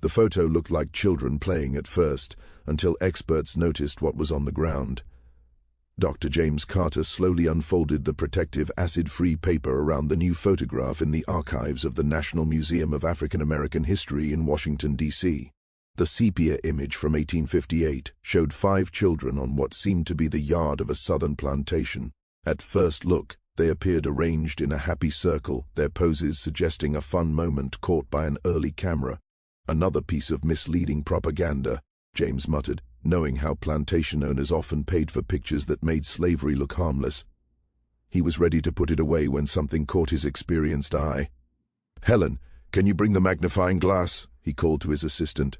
The photo looked like children playing at first, until experts noticed what was on the ground. Dr. James Carter slowly unfolded the protective acid-free paper around the new photograph in the archives of the National Museum of African American History in Washington, D.C. The sepia image from 1858 showed 5 children on what seemed to be the yard of a southern plantation. At first look, they appeared arranged in a happy circle, their poses suggesting a fun moment caught by an early camera. Another piece of misleading propaganda, James muttered, knowing how plantation owners often paid for pictures that made slavery look harmless. He was ready to put it away when something caught his experienced eye. "Helen, can you bring the magnifying glass?" he called to his assistant.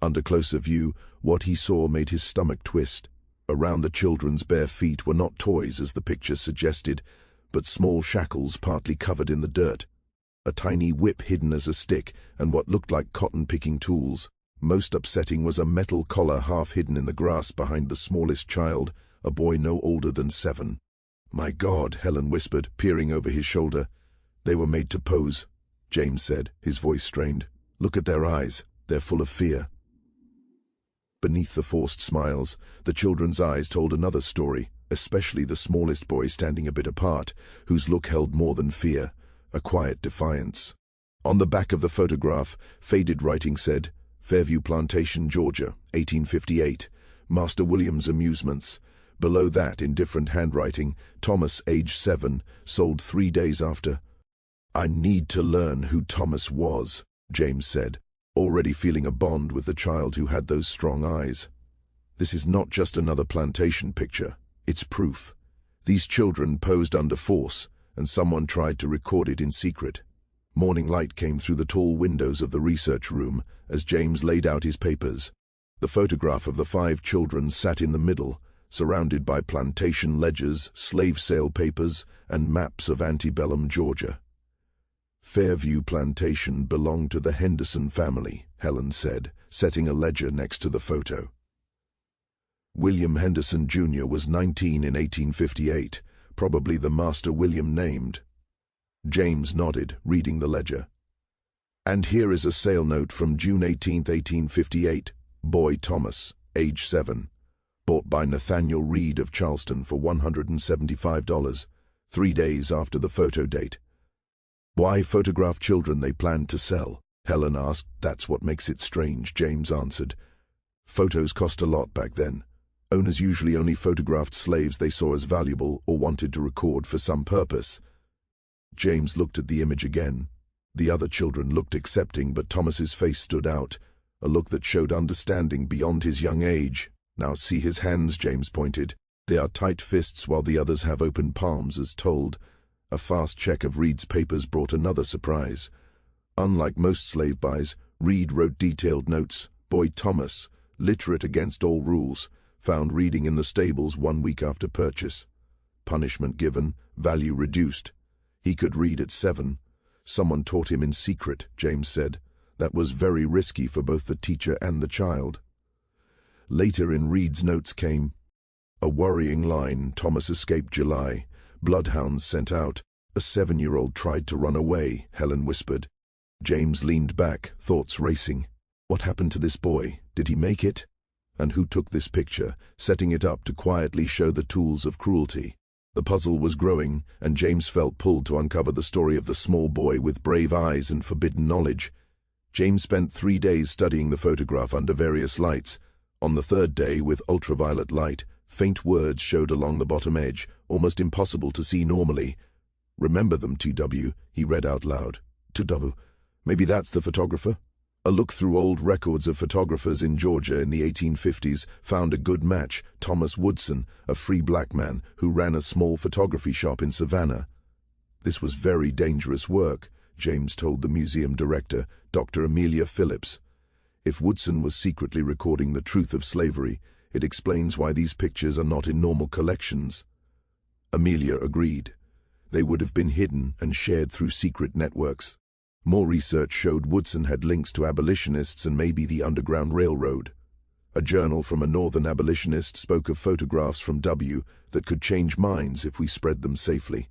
Under closer view, what he saw made his stomach twist. Around the children's bare feet were not toys as the picture suggested, but small shackles partly covered in the dirt. A tiny whip hidden as a stick, and what looked like cotton-picking tools. Most upsetting was a metal collar half hidden in the grass behind the smallest child, a boy no older than 7. "My God," Helen whispered, peering over his shoulder. "They were made to pose," James said, his voice strained. "Look at their eyes. They're full of fear." Beneath the forced smiles, the children's eyes told another story, especially the smallest boy standing a bit apart, whose look held more than fear, a quiet defiance. On the back of the photograph, faded writing said, "Fairview Plantation, Georgia, 1858, Master William's Amusements." Below that, in different handwriting, Thomas, age 7, sold 3 days after. "I need to learn who Thomas was," James said, already feeling a bond with the child who had those strong eyes. This is not just another plantation picture, it's proof. These children posed under force, and someone tried to record it in secret. Morning light came through the tall windows of the research room as James laid out his papers. The photograph of the 5 children sat in the middle, surrounded by plantation ledgers, slave sale papers, and maps of antebellum Georgia. "Fairview Plantation belonged to the Henderson family," Helen said, setting a ledger next to the photo. William Henderson Jr. was 19 in 1858, probably the Master William named. James nodded, reading the ledger. "And here is a sale note from June 18, 1858, boy Thomas, age 7, bought by Nathaniel Reed of Charleston for $175, 3 days after the photo date." "Why photograph children they planned to sell?" Helen asked. "That's what makes it strange," James answered. "Photos cost a lot back then. Owners usually only photographed slaves they saw as valuable or wanted to record for some purpose." James looked at the image again. The other children looked accepting, but Thomas's face stood out, a look that showed understanding beyond his young age. "Now see his hands," James pointed. "They are tight fists while the others have open palms, as told." A fast check of Reed's papers brought another surprise. Unlike most slave buys, Reed wrote detailed notes. Boy Thomas, literate against all rules, found reading in the stables 1 week after purchase. Punishment given, value reduced. He could read at 7. Someone taught him in secret, James said. That was very risky for both the teacher and the child. Later in Reed's notes came a worrying line: Thomas escaped July. Bloodhounds sent out. A 7-year-old tried to run away, Helen whispered. James leaned back, thoughts racing. What happened to this boy? Did he make it? And who took this picture, setting it up to quietly show the tools of cruelty? The puzzle was growing, and James felt pulled to uncover the story of the small boy with brave eyes and forbidden knowledge. James spent 3 days studying the photograph under various lights. On the 3rd day, with ultraviolet light, faint words showed along the bottom edge, almost impossible to see normally. "Remember them, TW," he read out loud. TW. Maybe that's the photographer? A look through old records of photographers in Georgia in the 1850s found a good match: Thomas Woodson, a free black man who ran a small photography shop in Savannah. This was very dangerous work, James told the museum director, Dr. Amelia Phillips. If Woodson was secretly recording the truth of slavery, it explains why these pictures are not in normal collections. Amelia agreed. They would have been hidden and shared through secret networks. More research showed Woodson had links to abolitionists and maybe the Underground Railroad. A journal from a northern abolitionist spoke of photographs from W that could change minds if we spread them safely.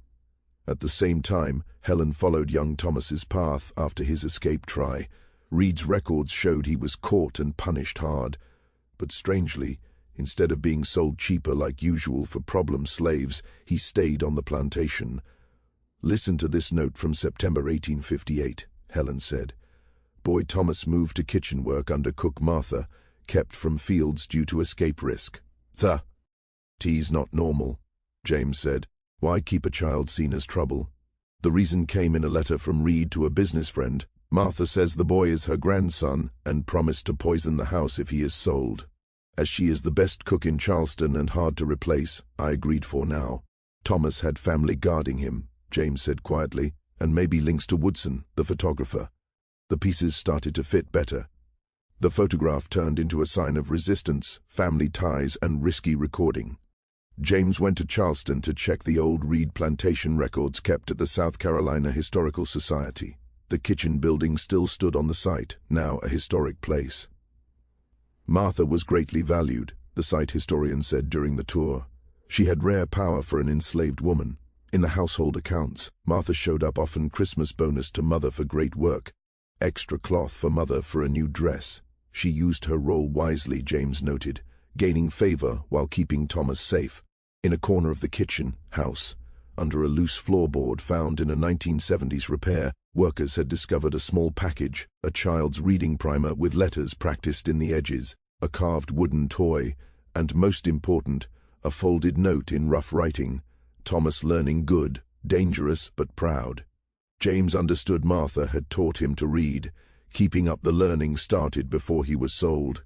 At the same time, Helen followed young Thomas's path after his escape try. Reed's records showed he was caught and punished hard, but strangely, instead of being sold cheaper like usual for problem slaves, he stayed on the plantation. "Listen to this note from September 1858, Helen said. Boy Thomas moved to kitchen work under cook Martha, kept from fields due to escape risk. T's not normal, James said. Why keep a child seen as trouble? The reason came in a letter from Reed to a business friend. Martha says the boy is her grandson and promised to poison the house if he is sold. As she is the best cook in Charleston and hard to replace, I agreed for now. Thomas had family guarding him, James said quietly, and maybe links to Woodson, the photographer. The pieces started to fit better. The photograph turned into a sign of resistance, family ties, and risky recording. James went to Charleston to check the old Reed plantation records kept at the South Carolina Historical Society. The kitchen building still stood on the site, now a historic place. Martha was greatly valued, the site historian said during the tour. She had rare power for an enslaved woman. In the household accounts, Martha showed up often Christmas bonus to Mother for great work, extra cloth for Mother for a new dress. She used her role wisely, James noted, gaining favor while keeping Thomas safe. In a corner of the kitchen house, under a loose floorboard found in a 1970s repair, workers had discovered a small package, a child's reading primer with letters practiced in the edges, a carved wooden toy, and most important, a folded note in rough writing. Thomas learning good, dangerous but proud. James understood Martha had taught him to read, keeping up the learning started before he was sold.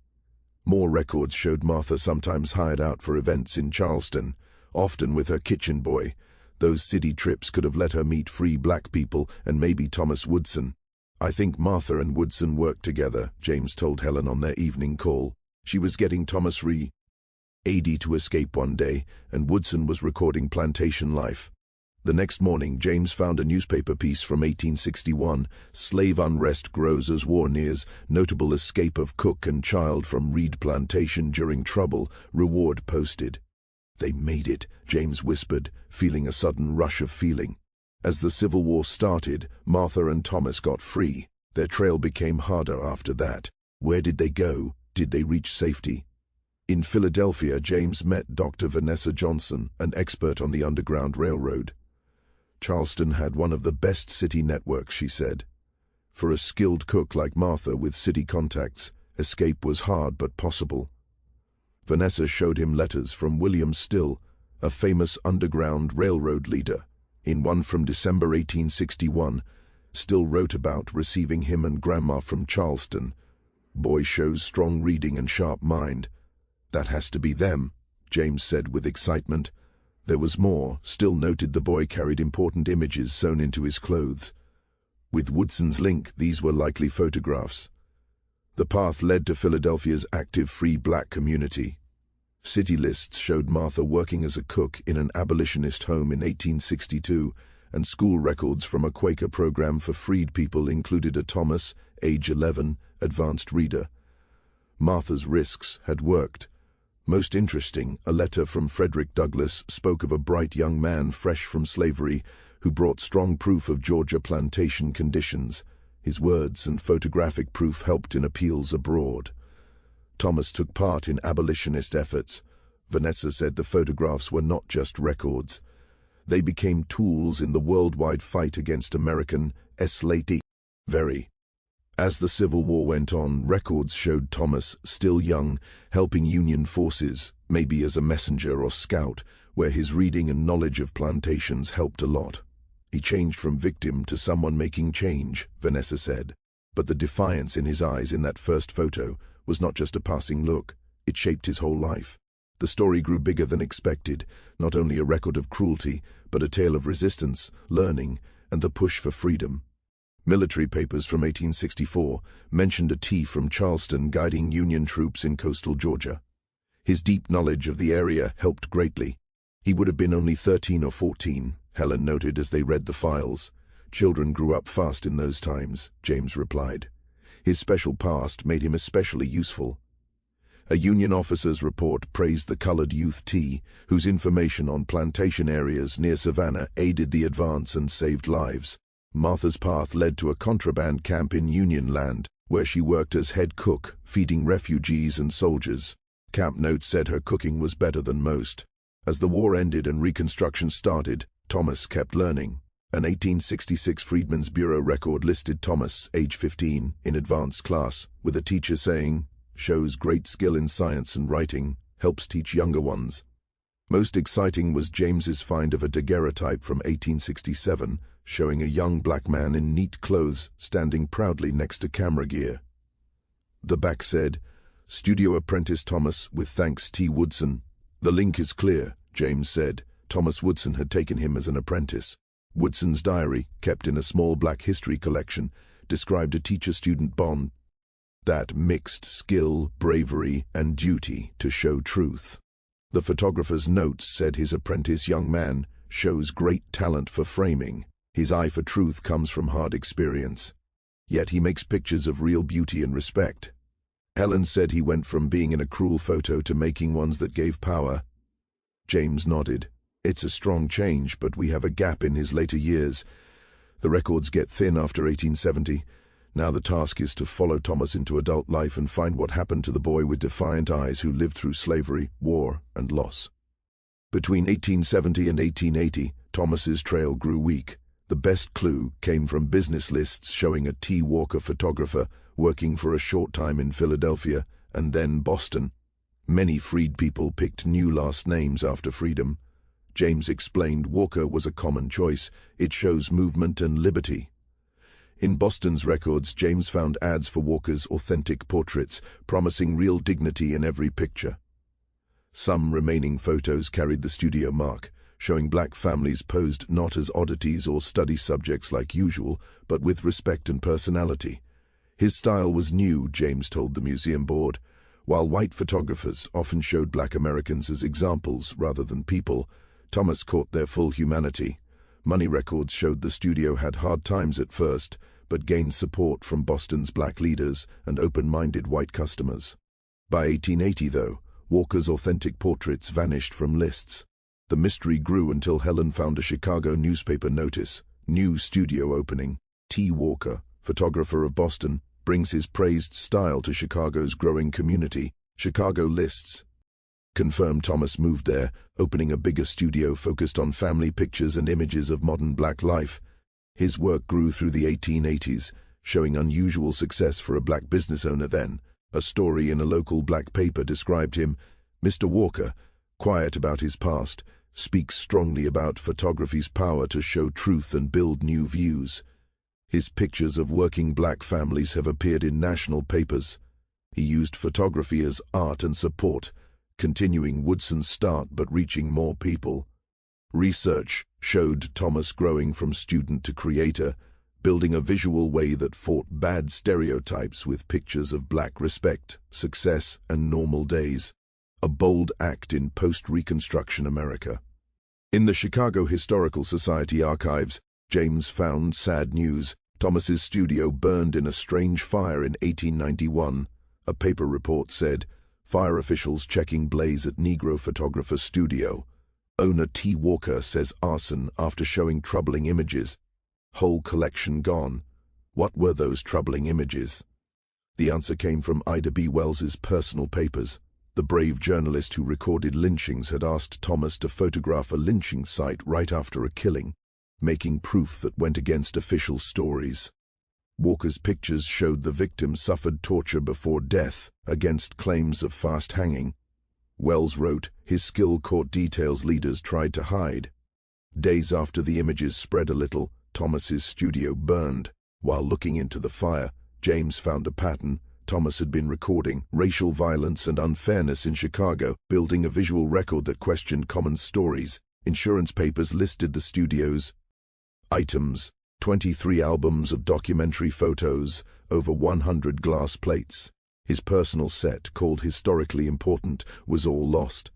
More records showed Martha sometimes hired out for events in Charleston, often with her kitchen boy. Those city trips could have let her meet free black people and maybe Thomas Woodson. I think Martha and Woodson worked together, James told Helen on their evening call. She was getting Thomas Reed to escape one day, and Woodson was recording plantation life. The next morning, James found a newspaper piece from 1861, Slave Unrest Grows as War Nears, Notable Escape of Cook and Child from Reed Plantation During Trouble, Reward Posted. They made it, James whispered, feeling a sudden rush of feeling. As the Civil War started, Martha and Thomas got free. Their trail became harder after that. Where did they go? Did they reach safety? In Philadelphia, James met Dr. Vanessa Johnson, an expert on the Underground Railroad. Charleston had one of the best city networks, she said. For a skilled cook like Martha with city contacts, escape was hard but possible. Vanessa showed him letters from William Still, a famous Underground Railroad leader. In one from December 1861, Still wrote about receiving him and Grandma from Charleston. Boy shows strong reading and sharp mind. That has to be them, James said with excitement. There was more. Still noted the boy carried important images sewn into his clothes. With Woodson's link, these were likely photographs. The path led to Philadelphia's active free black community. City lists showed Martha working as a cook in an abolitionist home in 1862, and school records from a Quaker program for freed people included a Thomas, age 11, advanced reader. Martha's risks had worked. Most interesting, a letter from Frederick Douglass spoke of a bright young man fresh from slavery who brought strong proof of Georgia plantation conditions. His words and photographic proof helped in appeals abroad. Thomas took part in abolitionist efforts. Vanessa said the photographs were not just records. They became tools in the worldwide fight against American enslavement. As the Civil War went on, records showed Thomas, still young, helping Union forces, maybe as a messenger or scout, where his reading and knowledge of plantations helped a lot. He changed from victim to someone making change, Vanessa said. But the defiance in his eyes in that first photo was not just a passing look. It shaped his whole life. The story grew bigger than expected, not only a record of cruelty, but a tale of resistance, learning, and the push for freedom. Military papers from 1864 mentioned a T from Charleston guiding Union troops in coastal Georgia. His deep knowledge of the area helped greatly. He would have been only 13 or 14, Helen noted as they read the files. Children grew up fast in those times, James replied. His special past made him especially useful. A Union officer's report praised the colored youth T, whose information on plantation areas near Savannah aided the advance and saved lives. Martha's path led to a contraband camp in Union land, where she worked as head cook, feeding refugees and soldiers. Camp notes said her cooking was better than most. As the war ended and Reconstruction started, Thomas kept learning. An 1866 Freedmen's Bureau record listed Thomas, age 15, in advanced class, with a teacher saying, "Shows great skill in science and writing, helps teach younger ones." Most exciting was James's find of a daguerreotype from 1867, showing a young black man in neat clothes standing proudly next to camera gear. The back said, "Studio apprentice Thomas with thanks T. Woodson." "The link is clear," James said. Thomas Woodson had taken him as an apprentice. Woodson's diary, kept in a small black history collection, described a teacher-student bond that mixed skill, bravery, and duty to show truth. The photographer's notes said his apprentice young man shows great talent for framing. His eye for truth comes from hard experience. Yet he makes pictures of real beauty and respect. Helen said he went from being in a cruel photo to making ones that gave power. James nodded. "It's a strong change, but we have a gap in his later years. The records get thin after 1870. Now the task is to follow Thomas into adult life and find what happened to the boy with defiant eyes who lived through slavery, war, and loss." Between 1870 and 1880, Thomas's trail grew weak. The best clue came from business lists showing a T. Walker photographer working for a short time in Philadelphia and then Boston. Many freed people picked new last names after freedom. James explained Walker was a common choice. It shows movement and liberty. In Boston's records, James found ads for Walker's authentic portraits, promising real dignity in every picture. Some remaining photos carried the studio mark, showing black families posed not as oddities or study subjects like usual, but with respect and personality. His style was new, James told the museum board. While white photographers often showed black Americans as examples rather than people, Thomas caught their full humanity. Money records showed the studio had hard times at first, but gained support from Boston's black leaders and open-minded white customers. By 1880, though, Walker's authentic portraits vanished from lists. The mystery grew until Helen found a Chicago newspaper notice. "New studio opening. T. Walker, photographer of Boston, brings his praised style to Chicago's growing community." Chicago lists confirmed Thomas moved there, opening a bigger studio focused on family pictures and images of modern black life. His work grew through the 1880s, showing unusual success for a black business owner then. A story in a local black paper described him. "Mr. Walker, quiet about his past, speaks strongly about photography's power to show truth and build new views." His pictures of working black families have appeared in national papers. He used photography as art and support, continuing Woodson's start but reaching more people. Research showed Thomas growing from student to creator, building a visual way that fought bad stereotypes with pictures of black respect, success, and normal days. A bold act in post-Reconstruction America. In the Chicago Historical Society archives, James found sad news. Thomas's studio burned in a strange fire in 1891. A paper report said, "Fire officials checking blaze at Negro photographer studio. Owner T. Walker says arson after showing troubling images. Whole collection gone." What were those troubling images? The answer came from Ida B. Wells's personal papers. The brave journalist who recorded lynchings had asked Thomas to photograph a lynching site right after a killing, making proof that went against official stories. Walker's pictures showed the victim suffered torture before death, against claims of fast hanging. Wells wrote, his skill caught details leaders tried to hide. Days after the images spread a little, Thomas's studio burned. While looking into the fire, James found a pattern. Thomas had been recording racial violence and unfairness in Chicago, building a visual record that questioned common stories. Insurance papers listed the studio's items: 23 albums of documentary photos, over 100 glass plates. His personal set, called historically important, was all lost.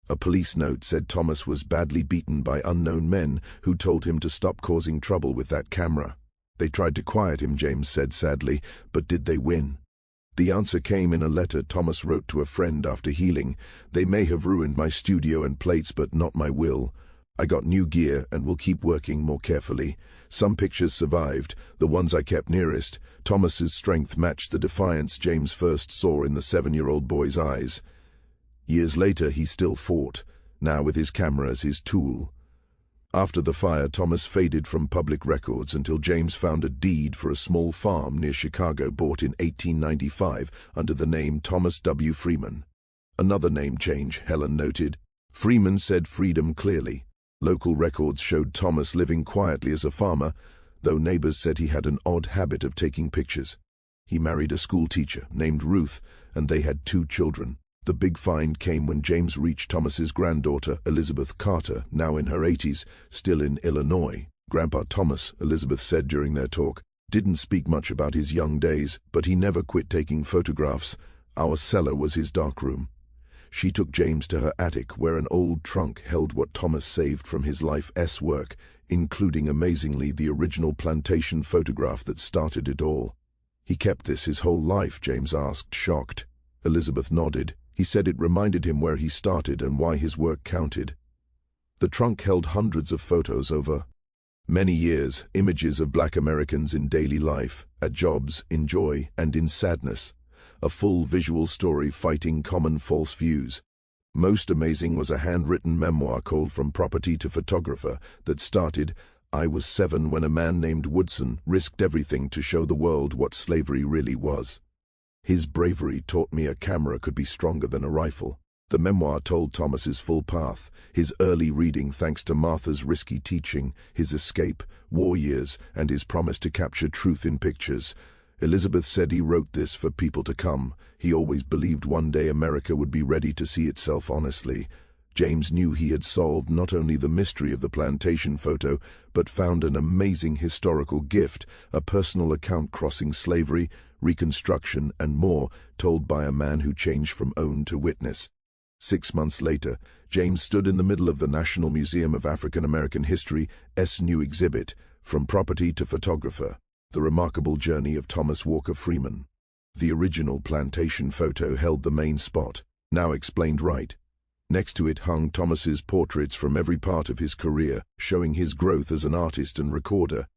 A police note said Thomas was badly beaten by unknown men who told him to stop causing trouble with that camera. They tried to quiet him, James said sadly, but did they win? The answer came in a letter Thomas wrote to a friend after healing. "They may have ruined my studio and plates, but not my will. I got new gear and will keep working more carefully. Some pictures survived, the ones I kept nearest. Thomas's strength matched the defiance James first saw in the 7-year-old boy's eyes. Years later, he still fought, now with his camera as his tool. After the fire, Thomas faded from public records until James found a deed for a small farm near Chicago bought in 1895 under the name Thomas W. Freeman. Another name change, Helen noted. Freeman said freedom clearly. Local records showed Thomas living quietly as a farmer, though neighbors said he had an odd habit of taking pictures. He married a school teacher named Ruth, and they had 2 children. The big find came when James reached Thomas's granddaughter, Elizabeth Carter, now in her 80s, still in Illinois. Grandpa Thomas, Elizabeth said during their talk, didn't speak much about his young days, but he never quit taking photographs. Our cellar was his darkroom. She took James to her attic, where an old trunk held what Thomas saved from his life's work, including, amazingly, the original Plantation photograph that started it all. He kept this his whole life, James asked, shocked. Elizabeth nodded. He said it reminded him where he started and why his work counted. The trunk held hundreds of photos over many years, images of Black Americans in daily life, at jobs, in joy, and in sadness. A full visual story fighting common false views. Most amazing was a handwritten memoir called From Property to Photographer that started, "I was 7 when a man named Woodson risked everything to show the world what slavery really was. His bravery taught me a camera could be stronger than a rifle." The memoir told Thomas's full path, his early reading thanks to Martha's risky teaching, his escape, war years, and his promise to capture truth in pictures. Elizabeth said he wrote this for people to come. He always believed one day America would be ready to see itself honestly. James knew he had solved not only the mystery of the plantation photo, but found an amazing historical gift, a personal account crossing slavery, Reconstruction, and more, told by a man who changed from own to witness. 6 months later, James stood in the middle of the National Museum of African American History's new exhibit, From Property to Photographer, The Remarkable Journey of Thomas Walker Freeman. The original plantation photo held the main spot, now explained right. Next to it hung Thomas's portraits from every part of his career, showing his growth as an artist and recorder.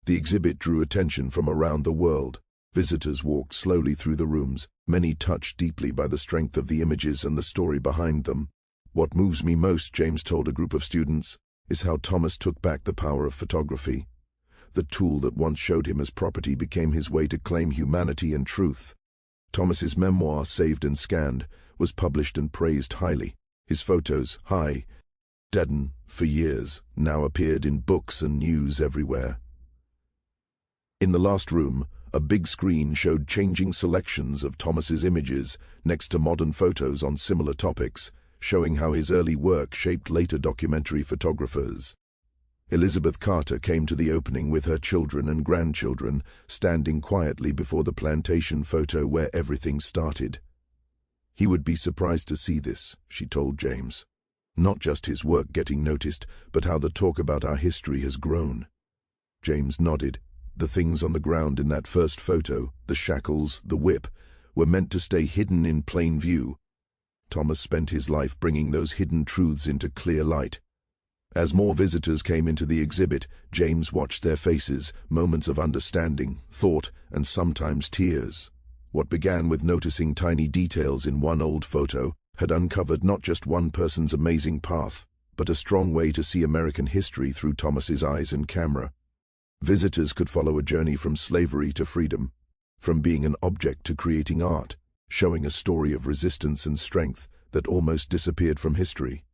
The exhibit drew attention from around the world. Visitors walked slowly through the rooms, many touched deeply by the strength of the images and the story behind them. "What moves me most," James told a group of students, "is how Thomas took back the power of photography. The tool that once showed him as property became his way to claim humanity and truth." Thomas's memoir, Saved and Scanned, was published and praised highly. His photos, hidden for years, now appeared in books and news everywhere. In the last room, a big screen showed changing selections of Thomas's images next to modern photos on similar topics, showing how his early work shaped later documentary photographers. Elizabeth Carter came to the opening with her children and grandchildren, standing quietly before the plantation photo where everything started. He would be surprised to see this, she told James. Not just his work getting noticed, but how the talk about our history has grown. James nodded. The things on the ground in that first photo, the shackles, the whip, were meant to stay hidden in plain view. Thomas spent his life bringing those hidden truths into clear light. As more visitors came into the exhibit, James watched their faces, moments of understanding, thought, and sometimes tears. What began with noticing tiny details in one old photo had uncovered not just one person's amazing path, but a strong way to see American history through Thomas's eyes and camera. Visitors could follow a journey from slavery to freedom, from being an object to creating art, showing a story of resistance and strength that almost disappeared from history.